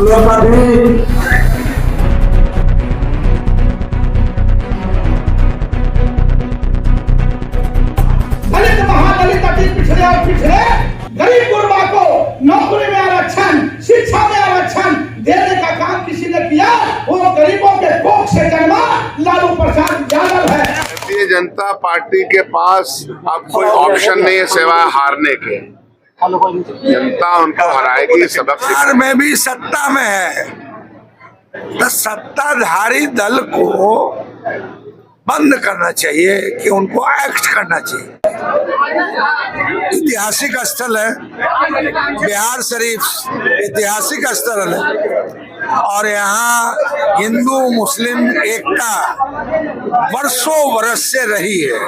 हम लोग का भी दलित महादलित अति पिछड़े और पिछड़े गरीब गुरबा को नौकरी में आरक्षण, शिक्षा में आरक्षण देने का काम किसी ने किया, वो गरीबों के कोख से जन्मा लालू प्रसाद यादव है। भारतीय जनता पार्टी के पास अब कोई ऑप्शन नहीं है सिवाय हारने के। जनता उनको हराएगी, सबक बिहार में भी सत्ता में है तो सत्ताधारी दल को बंद करना चाहिए कि उनको एक्ट करना चाहिए। ऐतिहासिक स्थल है बिहार शरीफ, ऐतिहासिक स्थल है और यहाँ हिंदू मुस्लिम एकता वर्षों बरस से रही है।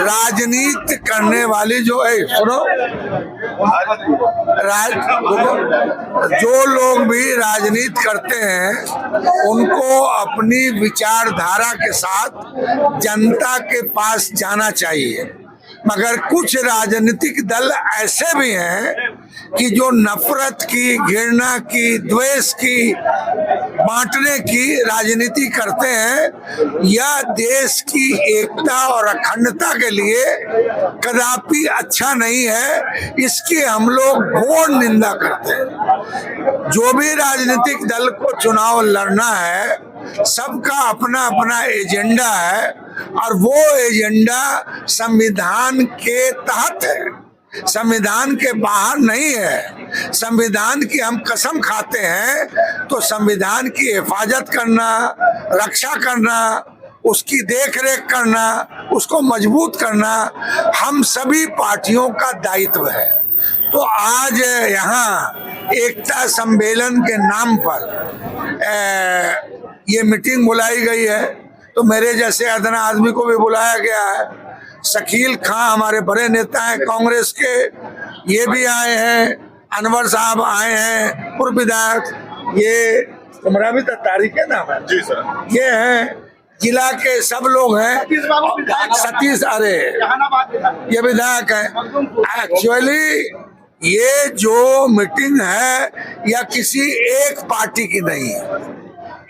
राजनीति करने वाली जो है, सुनो, जो लोग भी राजनीति करते हैं उनको अपनी विचारधारा के साथ जनता के पास जाना चाहिए, मगर कुछ राजनीतिक दल ऐसे भी हैं कि जो नफरत की, घृणा की, द्वेष की, बांटने की राजनीति करते हैं। यह देश की एकता और अखंडता के लिए कदापि अच्छा नहीं है, इसकी हम लोग घोर निंदा करते हैं। जो भी राजनीतिक दल को चुनाव लड़ना है, सबका अपना अपना एजेंडा है और वो एजेंडा संविधान के तहत है, संविधान के बाहर नहीं है। संविधान की हम कसम खाते हैं तो संविधान की हिफाजत करना, रक्षा करना, उसकी देखरेख करना, उसको मजबूत करना हम सभी पार्टियों का दायित्व है। तो आज यहाँ एकता सम्मेलन के नाम पर ये मीटिंग बुलाई गई है, तो मेरे जैसे अदना आदमी को भी बुलाया गया है। शकील खां हमारे बड़े नेता हैं कांग्रेस के, ये भी आए हैं, अनवर साहब आए हैं, पूर्व विधायक, ये तुम्हारा भी तारीख है नाम है जी सर, ये हैं, जिला के सब लोग हैं, सतीश, अरे ये विधायक है। एक्चुअली ये जो मीटिंग है या किसी एक पार्टी की नहीं है।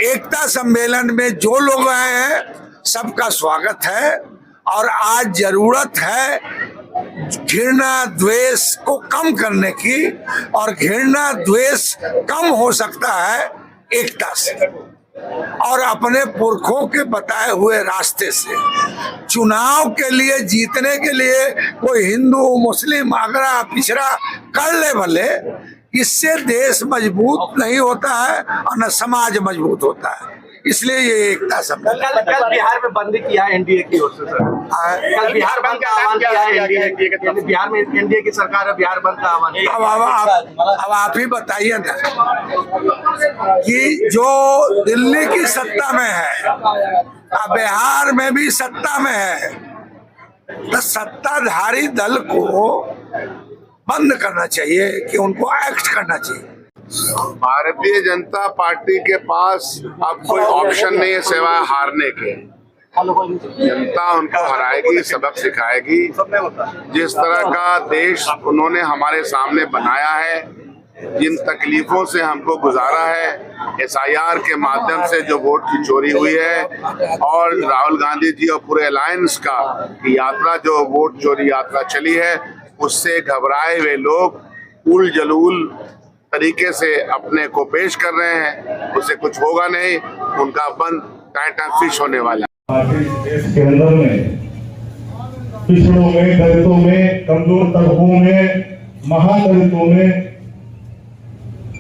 एकता सम्मेलन में जो लोग आए हैं सबका स्वागत है और आज जरूरत है घृणा द्वेष को कम करने की, और घृणा द्वेष कम हो सकता है एकता से और अपने पुरखों के बताए हुए रास्ते से। चुनाव के लिए जीतने के लिए कोई हिंदू मुस्लिम अगड़ा पिछड़ा कर ले भले, इससे देश मजबूत नहीं होता है और न समाज मजबूत होता है। इसलिए ये एकता सम्मेलन कल बिहार में बंद किया है एनडीए की ओर से सर। कल बिहार बंद का आह्वान किया है एनडीए, बिहार में एनडीए की सरकार है, बिहार बंद का आह्वान। अब आप ही बताइए ना कि जो दिल्ली की सत्ता में है, अब बिहार में भी सत्ता में है, तो सत्ताधारी दल को बंद करना चाहिए कि उनको एक्ट करना चाहिए। भारतीय जनता पार्टी के पास अब कोई ऑप्शन नहीं है सिवाय हारने के। जनता उनको हराएगी, सबक सिखाएगी। जिस तरह का देश उन्होंने हमारे सामने बनाया है, जिन तकलीफों से हमको गुजारा है, SIR के माध्यम से जो वोट की चोरी हुई है और राहुल गांधी जी और पूरे अलायंस का यात्रा, जो वोट चोरी यात्रा चली है, उससे घबराए हुए लोग उल जलूल तरीके से अपने को पेश कर रहे हैं। उससे कुछ होगा नहीं, उनका बंद टाइट फिश होने वाला है। देश के अंदर में पिछड़ों में, दलितों में, कमजोर तबकों में, महादलितों में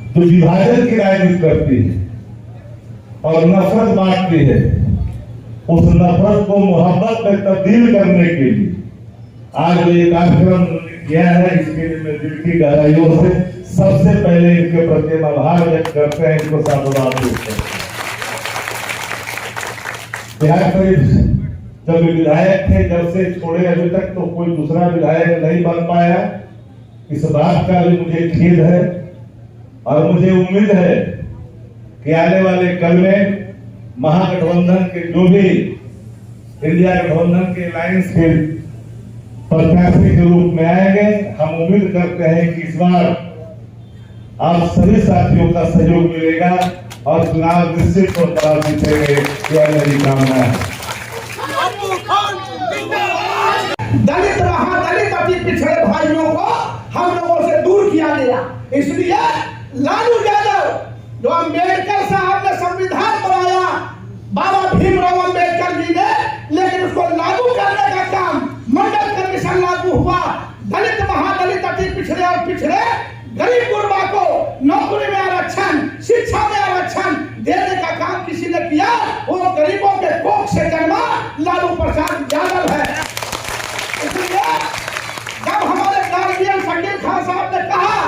जो विभाजन की राजनीति करती है और नफरत बांटती है, उस नफरत को मोहब्बत में तब्दील करने के लिए आज ये कार्यक्रम किया है। इसके लिए मैं दिल की गहराइयों से सबसे पहले इनके प्रति आभार व्यक्त करते हैं, इनको साधुवाद देते हैं। बिहार शरीफ जब विधायक थे, जब से छोड़े अभी तक तो कोई दूसरा विधायक नहीं बन पाया। इस बात का भी मुझे खेद है और मुझे उम्मीद है कि आने वाले कल में महागठबंधन के जो भी इंडिया गठबंधन के अलायंस के प्रत्याशी के रूप में आएंगे, हम उम्मीद करते हैं कि इस बार आप सभी साथियों का सहयोग मिलेगा और चुनाव निश्चित तौर पर आप जीतेंगे, यह मेरी कामना है। दलित महादलित अति पिछड़े भाइयों को हम लोगों से दूर किया गया, इसलिए लालू यादव जो अम्बेडकर साहब ने संविधान बनाया, बाबा भीमराव अम्बेडकर जी ने, लेकिन उसको लागू करने का काम मंडल कमीशन लागू हुआ। दलित महादलित अति पिछड़े और पिछड़े गरीब गुरबा को नौकरी में आरक्षण, शिक्षा में आरक्षण देने का काम किसी ने किया, वो गरीबों के कोख से जन्मा लालू प्रसाद यादव है। इसलिए जब हमारे गार्जियन शकील खान साहब ने कहा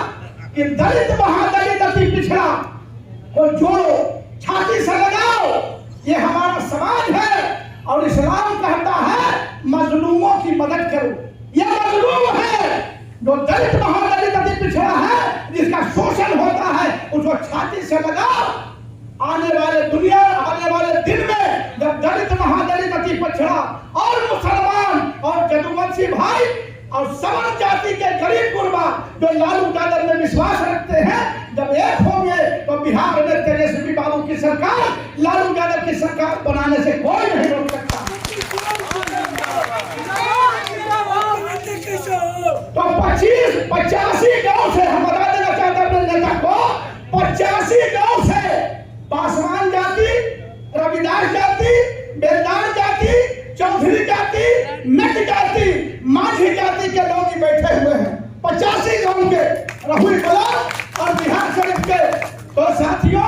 कि दलित महादलित अति पिछड़ा को जोड़ो, छाती से लगाओ, ये हमारा समाज है और इस्लाम कहता है मजलूमों की मदद करो। ये मजलूम है जो दलित महादलित अति पिछड़ा है, जिसका शोषण होता है, उसको छाती से लगाओ। आने वाले दिन में जब दलित महादलित अति पिछड़ा और मुसलमान और जदुवंशी भाई और सवर्ण जाति के गरीब गुरबा जो लालू यादव में विश्वास रखते हैं, जब एक होंगे तो बिहार में तेजस्वी बाबू की सरकार, लालू यादव की सरकार बनाने से कोई नहीं रोक सकता। तो 85 गांव से हम बता देना चाहते हैं अपने नेता को, 85 गांव से पासवान जाति, रविदास जाति, बेलदार जाति, चौधरी जाति, मेट जाति, माझी जाति के लोग बैठे हुए हैं। 85 गांव के राहुल कला और बिहार शरीफ के। तो साथियों